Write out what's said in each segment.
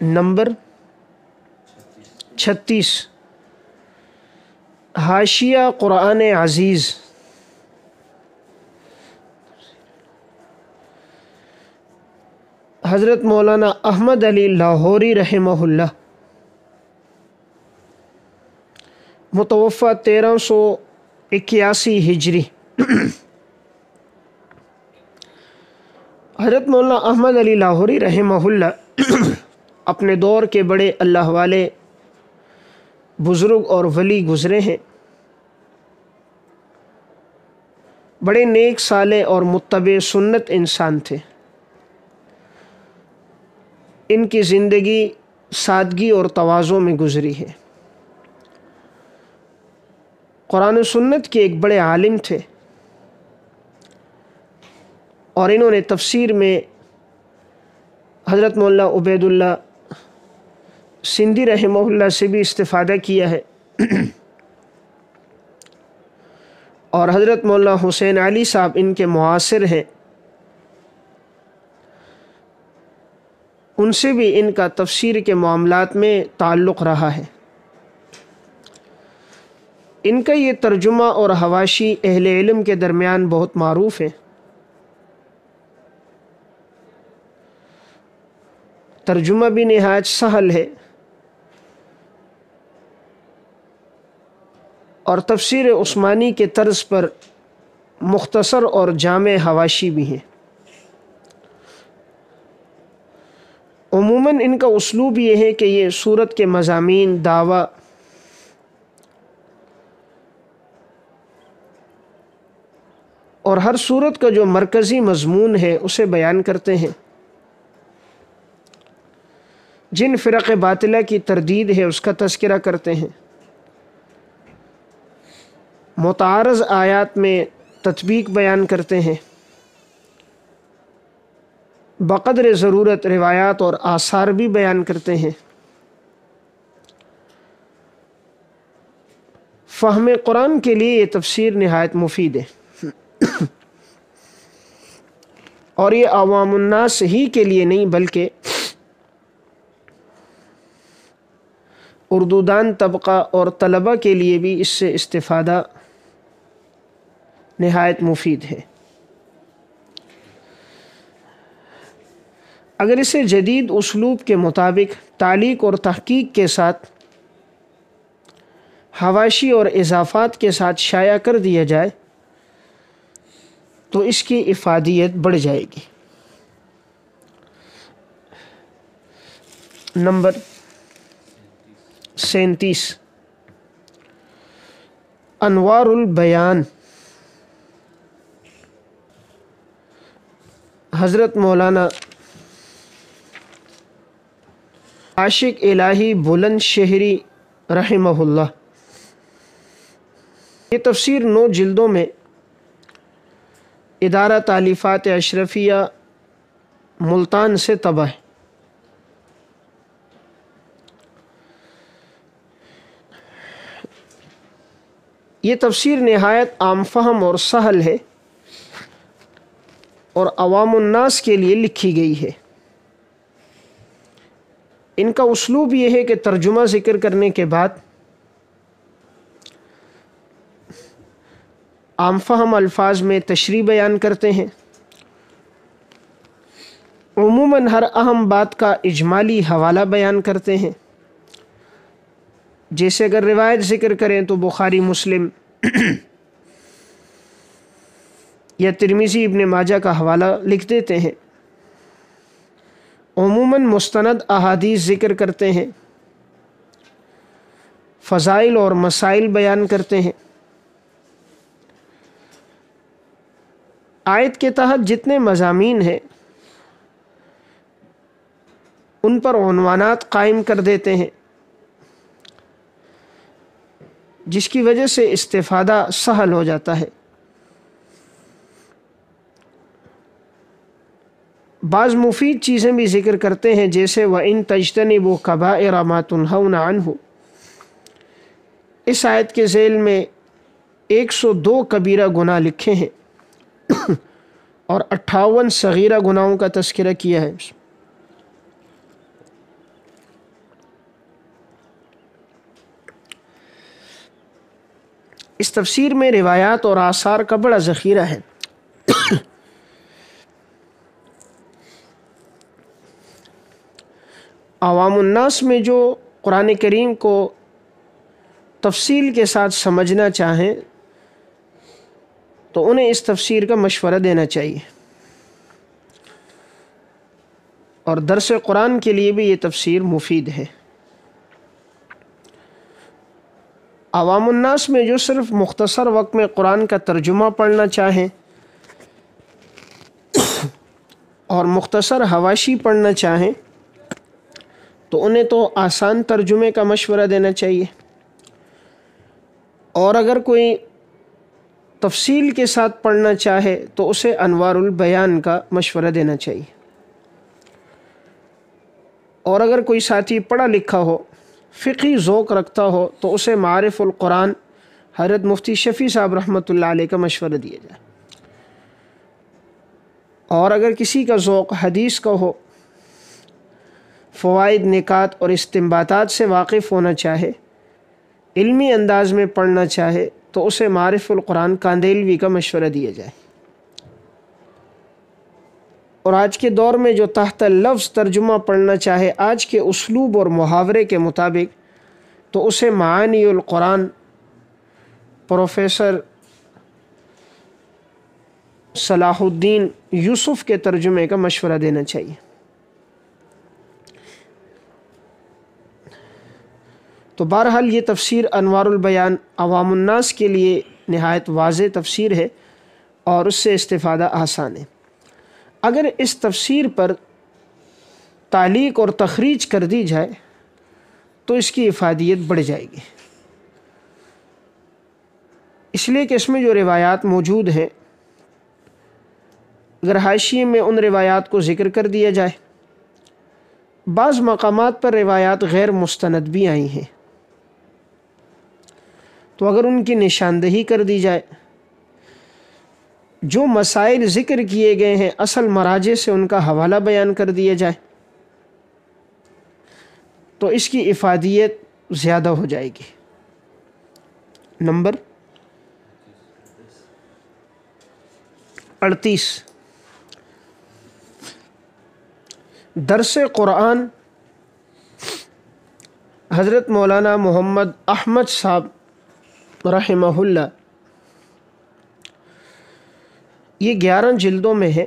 Number 36 حاشیہ قرآن عزیز، حضرت مولانا احمد علی لاہوری رحمہ اللہ، متوفی 1381 ہجری۔ حضرت مولانا احمد علی لاہوری رحمہ اللہ اپنے دور کے بڑے اللہ والے بزرگ اور ولی گزرے ہیں۔ بڑے نیک صالح اور متبع سنت انسان تھے۔ ان کی زندگی سادگی اور تواضع میں گزری ہے۔ قرآن و سنت کے ایک بڑے عالم تھے، اور انہوں نے تفسیر میں حضرت مولانا عبید اللہ سندھی رحمہ اللہ سے بھی استفادہ کیا ہے، اور حضرت مولانا حسین علی صاحب ان کے معاصر ہیں، ان سے بھی ان کا تفسیر کے معاملات میں تعلق رہا ہے۔ ان کا یہ ترجمہ اور حواشی اہل علم کے درمیان بہت معروف ہے۔ ترجمہ بھی نہایت سہل ہے، اور تفسیر عثمانی کے طرز پر مختصر اور جامع حواشی بھی ہیں۔ عموماً ان کا اسلوب یہ ہے کہ یہ سورت کے مضامین، دعویٰ اور ہر سورت کا جو مرکزی مضمون ہے اسے بیان کرتے ہیں۔ جن فرق باطلہ کی تردید ہے اس کا تذکرہ کرتے ہیں۔ متعارض آیات میں تطبیق بیان کرتے ہیں۔ بقدر ضرورت روایات اور آثار بھی بیان کرتے ہیں۔ فہم قرآن کے لیے یہ تفسیر نہایت مفید ہے، اور یہ عوام الناس ہی کے لیے نہیں بلکہ اردو دان طبقہ اور طلبہ کے لیے بھی اس سے استفادہ نہایت مفید ہے۔ اگر اسے جدید اسلوب کے مطابق تعلیق اور تحقیق کے ساتھ حواشی اور اضافات کے ساتھ شائع کر دیا جائے تو اس کی افادیت بڑھ جائے گی۔ نمبر 37 انوار البیان، حضرت مولانا عاشق الہی بلند شہری رحمہ اللہ۔ یہ تفسیر 9 جلدوں میں ادارہ تالیفات اشرفیہ ملتان سے طبع ہے۔ یہ تفسیر نہایت عام فہم اور سہل ہے، اور عوام الناس کے لیے لکھی گئی ہے۔ ان کا اسلوب یہ ہے کہ ترجمہ ذکر کرنے کے بعد عام فہم الفاظ میں تشریح بیان کرتے ہیں۔ عموماً ہر اہم بات کا اجمالی حوالہ بیان کرتے ہیں۔ جیسے اگر روایت ذکر کریں تو بخاری، مسلم یا ترمذی، ابن ماجہ کا حوالہ لکھ دیتے ہیں۔ عموماً مستند احادیث ذکر کرتے ہیں، فضائل اور مسائل بیان کرتے ہیں۔ آیت کے تحت جتنے مضامین ہیں ان پر عنوانات قائم کر دیتے ہیں، جس کی وجہ سے استفادہ سہل ہو جاتا ہے۔ بعض مفید چیزیں بھی ذکر کرتے ہیں، جیسے وَإِن تَجْتَنِبُوا كَبَائِرَ مَا تُنْهَوْنَ عَنْهُ۔ اس آیت کے ذیل میں 102 کبیرہ گناہ لکھے ہیں اور 58 صغیرہ گناہوں کا تذکرہ کیا ہے۔ اس تفسیر میں روایات اور آثار کا بڑا ذخیرہ ہے۔ عوام الناس میں جو قرآن کریم کو تفصیل کے ساتھ سمجھنا چاہیں تو انہیں اس تفسیر کا مشورہ دینا چاہیے، اور درس قرآن کے لیے بھی یہ تفسیر مفید ہے۔ عوام الناس میں جو صرف مختصر وقت میں قرآن کا ترجمہ پڑھنا چاہیں اور مختصر حواشی پڑھنا چاہیں تو انہیں تو آسان ترجمے کا مشورہ دینا چاہیے، اور اگر کوئی تفصیل کے ساتھ پڑھنا چاہے تو اسے انوار البیان کا مشورہ دینا چاہیے، اور اگر کوئی ساتھی پڑھا لکھا ہو، فقہی ذوق رکھتا ہو تو اسے معارف القرآن حضرت مفتی شفیع صاحب رحمۃ اللہ علیہ کا مشورہ دیا جائے، اور اگر کسی کا ذوق حدیث کا ہو، فوائد نکات اور استنباطات سے واقف ہونا چاہے، علمی انداز میں پڑھنا چاہے تو اسے معارف القرآن کاندیلوی کا مشورہ دیا جائے، اور آج کے دور میں جو تحت لفظ ترجمہ پڑھنا چاہے آج کے اسلوب اور محاورے کے مطابق تو اسے معانی القرآن پروفیسر صلاح الدین یوسف کے ترجمے کا مشورہ دینا چاہیے۔ تو بہرحال یہ تفسیر انوار البیان عوام الناس کے لیے نہایت واضح تفسیر ہے اور اس سے استفادہ آسان ہے۔ اگر اس تفسیر پر تعلیق اور تخریج کر دی جائے تو اس کی افادیت بڑھ جائے گی، اس لیے کہ اس میں جو روایات موجود ہیں اگر حاشیے میں ان روایات کو ذکر کر دیا جائے، بعض مقامات پر روایات غیر مستند بھی آئی ہیں، تو اگر ان کی نشاندہی کر دی جائے، جو مسائل ذکر کیے گئے ہیں اصل مراجع سے ان کا حوالہ بیان کر دیا جائے تو اس کی افادیت زیادہ ہو جائے گی۔ نمبر 38، درس قرآن حضرت مولانا محمد احمد صاحب رحمہ اللہ، یہ 11 جلدوں میں ہے۔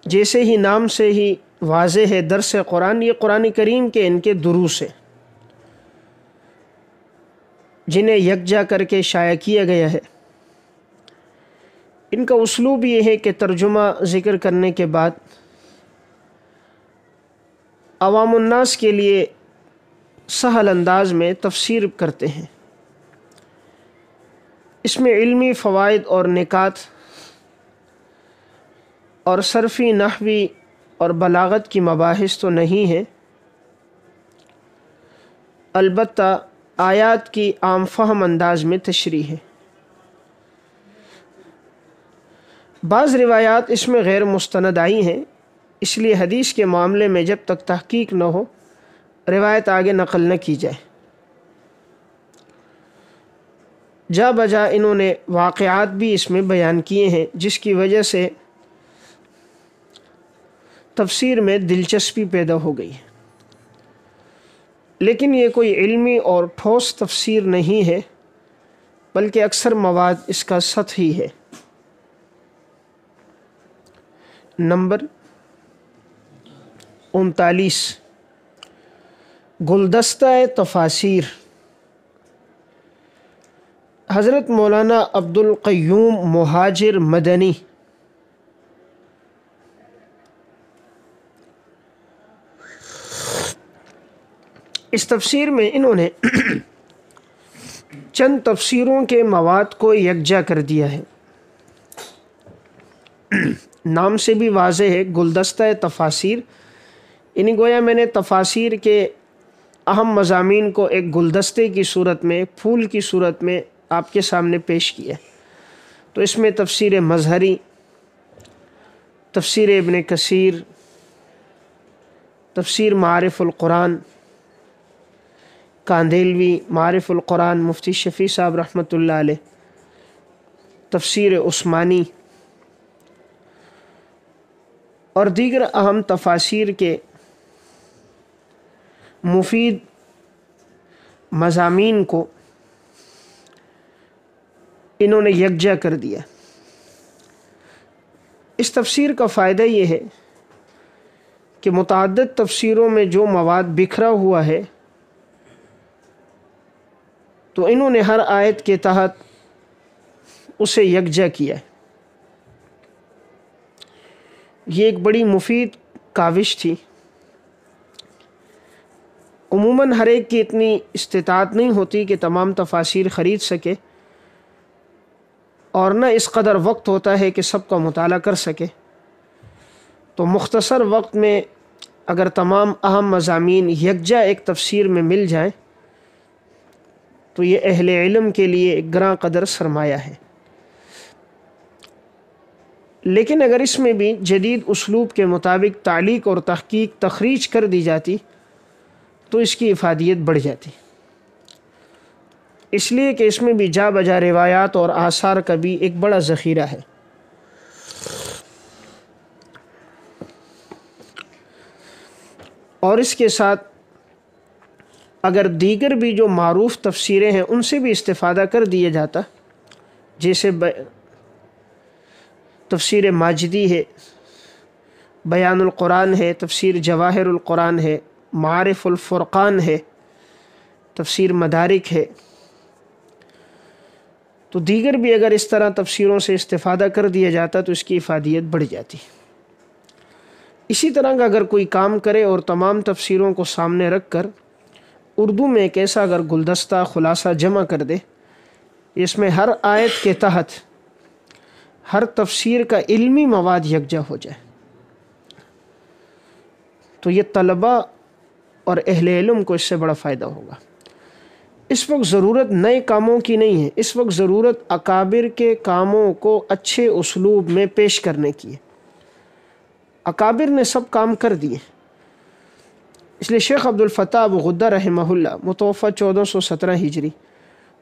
جیسے ہی نام سے ہی واضح ہے درس قرآن، یہ قرآن کریم کے ان کے دروس ہیں جنہیں یکجا کر کے شائع کیا گیا ہے۔ ان کا اسلوب یہ ہے کہ ترجمہ ذکر کرنے کے بعد عوام الناس کے لیے سہل انداز میں تفسیر کرتے ہیں، اس میں علمی فوائد اور نکات اور صرفی نحوی اور بلاغت کی مباحث تو نہیں ہیں، البتہ آیات کی عام فہم انداز میں تشریح ہے۔ بعض روایات اس میں غیر مستند آئی ہیں، اس لیے حدیث کے معاملے میں جب تک تحقیق نہ ہو روایت آگے نقل نہ کی جائے۔ جا بجا انہوں نے واقعات بھی اس میں بیان کیے ہیں جس کی وجہ سے تفسیر میں دلچسپی پیدا ہو گئی، لیکن یہ کوئی علمی اور ٹھوس تفسیر نہیں ہے، بلکہ اکثر مواد اس کا سطحی ہے۔ نمبر 39، گلدستہ تفاسیر حضرت مولانا عبد القیوم مہاجر مدنی، اس تفسیر میں انہوں نے چند تفسیروں کے مواد کو یکجا کر دیا ہے۔ نام سے بھی واضح ہے گلدستہ تفاسیر، یعنی گویا میں نے تفاسیر کے اہم مضامین کو ایک گلدستے کی صورت میں، پھول کی صورت میں آپ کے سامنے پیش کیا۔ تو اس میں تفسیر مظہری، تفسیر ابن کثیر، تفسیر معارف القرآن، کاندیلوی، معارف القرآن مفتی شفیع صاحب رحمۃ اللہ علیہ، تفسیر عثمانی اور دیگر اہم تفاسیر کے مفید مضامین کو انہوں نے یکجا کر دیا۔ اس تفسیر کا فائدہ یہ ہے کہ متعدد تفسیروں میں جو مواد بکھرا ہوا ہے تو انہوں نے ہر آیت کے تحت اسے یکجا کیا ہے۔ یہ ایک بڑی مفید کاوش تھی۔ عموماً ہر ایک کی اتنی استطاعت نہیں ہوتی کہ تمام تفاسیر خرید سکے، اور نہ اس قدر وقت ہوتا ہے کہ سب کا مطالعہ کر سکے۔ تو مختصر وقت میں اگر تمام اہم مضامین یکجا ایک تفسیر میں مل جائیں تو یہ اہل علم کے لیے ایک گراں قدر سرمایہ ہے۔ لیکن اگر اس میں بھی جدید اسلوب کے مطابق تعلیق اور تحقیق تخریج کر دی جاتی تو اس کی افادیت بڑھ جاتی، اس لیے کہ اس میں بھی جا بجا روایات اور آثار کا بھی ایک بڑا ذخیرہ ہے۔ اور اس کے ساتھ اگر دیگر بھی جو معروف تفسیریں ہیں ان سے بھی استفادہ کر دیا جاتا، جیسے تفسیر ماجدی ہے، بیان القرآن ہے، تفسیر جواہر القرآن ہے، معارف الفرقان ہے، تفسیر مدارک ہے، تو دیگر بھی اگر اس طرح تفسیروں سے استفادہ کر دیا جاتا تو اس کی افادیت بڑھ جاتی۔ اسی طرح کا اگر کوئی کام کرے اور تمام تفسیروں کو سامنے رکھ کر اردو میں ایک ایسا اگر گلدستہ خلاصہ جمع کر دے، اس میں ہر آیت کے تحت ہر تفسیر کا علمی مواد یکجا ہو جائے، تو یہ طلباء اور اہل علم کو اس سے بڑا فائدہ ہوگا۔ اس وقت ضرورت نئے کاموں کی نہیں ہے، اس وقت ضرورت اکابر کے کاموں کو اچھے اسلوب میں پیش کرنے کی ہے۔ اکابر نے سب کام کر دیے، اس لیے شیخ عبد الفتاح ابو غدہ رحمہ اللہ متوفی 1417 ہجری،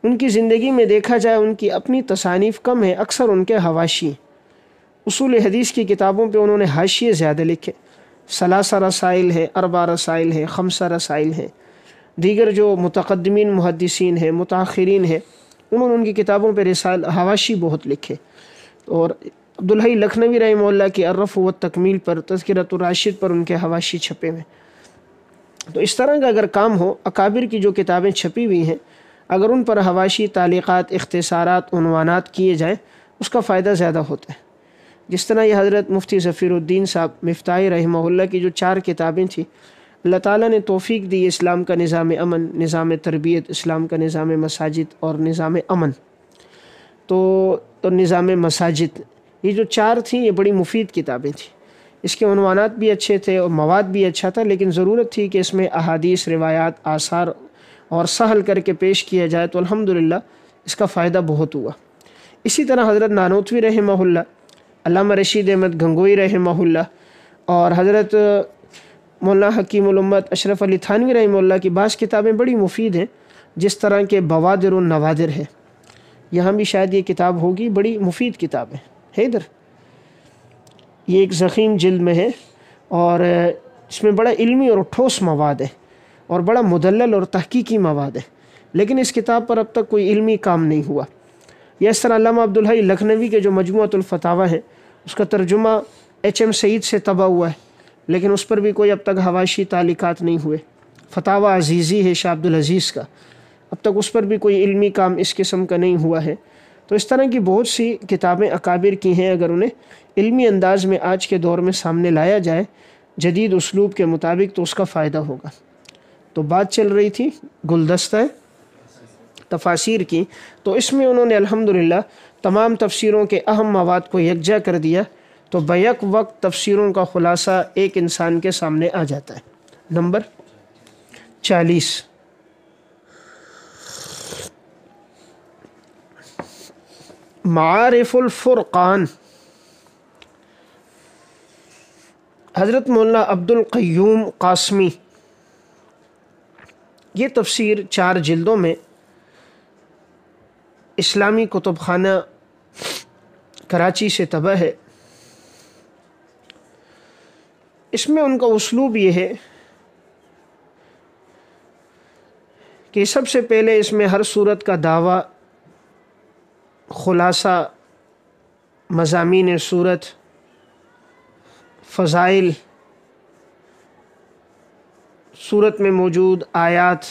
ان کی زندگی میں دیکھا جائے ان کی اپنی تصانیف کم ہے، اکثر ان کے حواشی ہیں۔ اصول حدیث کی کتابوں پہ انہوں نے حاشیے زیادہ لکھے، ثلاثہ رسائل ہے، اربع رسائل ہے، خمسہ رسائل ہیں۔ دیگر جو متقدمین محدثین ہیں، متاخرین ہیں، انہوں نے ان کی کتابوں پہ رسائل حواشی بہت لکھے۔ اور عبدالحی لکھنوی رحمہ اللہ کی الرفع والتکمیل پر، تذکرۃ الراشد پر ان کے حواشی چھپے ہوئے۔ تو اس طرح کا اگر کام ہو، اکابر کی جو کتابیں چھپی ہوئی ہیں اگر ان پر حواشی، تعلیقات، اختصارات، عنوانات کیے جائیں اس کا فائدہ زیادہ ہوتا ہے۔ جس طرح یہ حضرت مفتی ظفیر الدین صاحب مفتاحی رحمہ اللہ کی جو 4 کتابیں تھیں، اللہ تعالیٰ نے توفیق دی اسلام کا نظام امن، نظام تربیت، اسلام کا نظام مساجد اور نظام امن، تو نظام مساجد، یہ جو 4 تھیں یہ بڑی مفید کتابیں تھیں۔ اس کے عنوانات بھی اچھے تھے اور مواد بھی اچھا تھا، لیکن ضرورت تھی کہ اس میں احادیث، روایات، آثار اور سہل کر کے پیش کیا جائے، تو الحمدللہ اس کا فائدہ بہت ہوا۔ اسی طرح حضرت نانوتوی رحمہ اللہ، علامہ رشید احمد گنگوئی رحمہ اللہ اور حضرت مولانا حکیم الامت اشرف علی تھانوی رحمہ اللہ کی بعض کتابیں بڑی مفید ہیں، جس طرح کے بوادر و نوادر ہے، یہاں بھی شاید یہ کتاب ہوگی، بڑی مفید کتاب ہے ادھر، یہ ایک ضخیم جلد میں ہے اور اس میں بڑا علمی اور ٹھوس مواد ہے اور بڑا مدلل اور تحقیقی مواد ہے، لیکن اس کتاب پر اب تک کوئی علمی کام نہیں ہوا۔ یا اس طرح علامہ عبدالحی لکھنوی کے جو مجموعۃ الفتاوی ہیں اس کا ترجمہ HM سعید سے طبع ہوا ہے، لیکن اس پر بھی کوئی اب تک حواشی، تعلیقات نہیں ہوئے۔ فتاوی عزیزی ہے شاہ عبدالعزیز کا، اب تک اس پر بھی کوئی علمی کام اس قسم کا نہیں ہوا ہے۔ تو اس طرح کی بہت سی کتابیں اکابر کی ہیں، اگر انہیں علمی انداز میں آج کے دور میں سامنے لایا جائے جدید اسلوب کے مطابق تو اس کا فائدہ ہوگا۔ تو بات چل رہی تھی گلدستہ تفاسیر کی، تو اس میں انہوں نے الحمدللہ تمام تفسیروں کے اہم مواد کو یکجا کر دیا، تو بیک وقت تفسیروں کا خلاصہ ایک انسان کے سامنے آ جاتا ہے۔ نمبر 40، معارف الفرقان، حضرت مولانا عبد القیوم قاسمی یہ تفسیر 4 جلدوں میں اسلامی کتب خانہ کراچی سے طبع ہے۔ اس میں ان کا اسلوب یہ ہے کہ سب سے پہلے اس میں ہر صورت کا دعویٰ، خلاصہ، مضامین صورت، فضائل، صورت میں موجود آیات،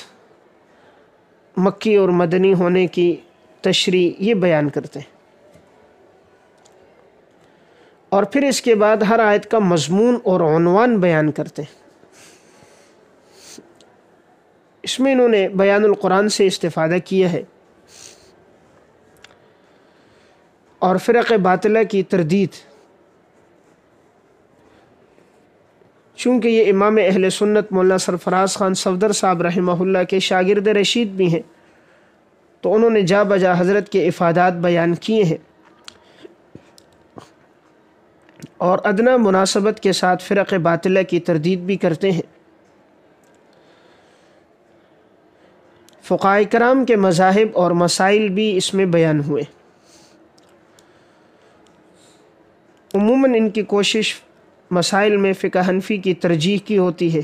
مکی اور مدنی ہونے کی تشریح یہ بیان کرتے ہیں، اور پھر اس کے بعد ہر آیت کا مضمون اور عنوان بیان کرتے ہیں۔ اس میں انہوں نے بیان القرآن سے استفادہ کیا ہے اور فرق باطلہ کی تردید، چونکہ یہ امام اہل سنت مولانا سرفراز خان صفدر صاحب رحمہ اللہ کے شاگرد رشید بھی ہیں، تو انہوں نے جا بجا حضرت کے افادات بیان کیے ہیں اور ادنیٰ مناسبت کے ساتھ فرق باطلہ کی تردید بھی کرتے ہیں۔ فقہاء کرام کے مذاہب اور مسائل بھی اس میں بیان ہوئے۔ عموماً ان کی کوشش مسائل میں فقہ حنفی کی ترجیح کی ہوتی ہے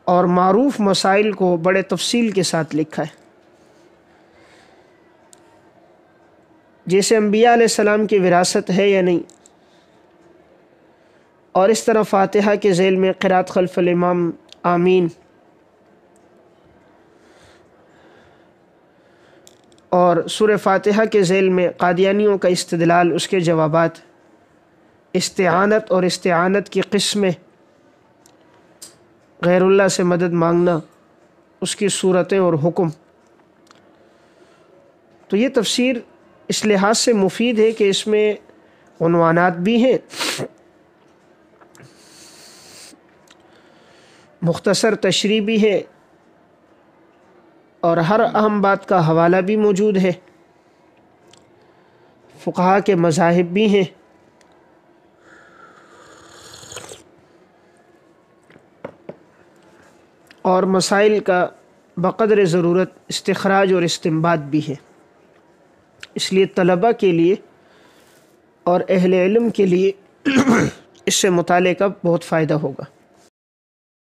اور معروف مسائل کو بڑے تفصیل کے ساتھ لکھا ہے، جیسے انبیاء علیہ السلام کی وراثت ہے یا نہیں، اور اس طرح فاتحہ کے ذیل میں قرات خلف الامام آمین، اور سورہ فاتحہ کے ذیل میں قادیانیوں کا استدلال، اس کے جوابات، استعانت اور استعانت کی قسمیں، غیر اللہ سے مدد مانگنا، اس کی صورتیں اور حکم۔ تو یہ تفسیر اس لحاظ سے مفید ہے کہ اس میں عنوانات بھی ہیں، مختصر تشریح بھی ہے، اور ہر اہم بات کا حوالہ بھی موجود ہے، فقہاء کے مذاہب بھی ہیں، اور مسائل کا بقدر ضرورت استخراج اور استنباط بھی ہے۔ اس لیے طلباء کے لیے اور اہل علم کے لیے اس سے مطالعے کا بہت فائدہ ہوگا۔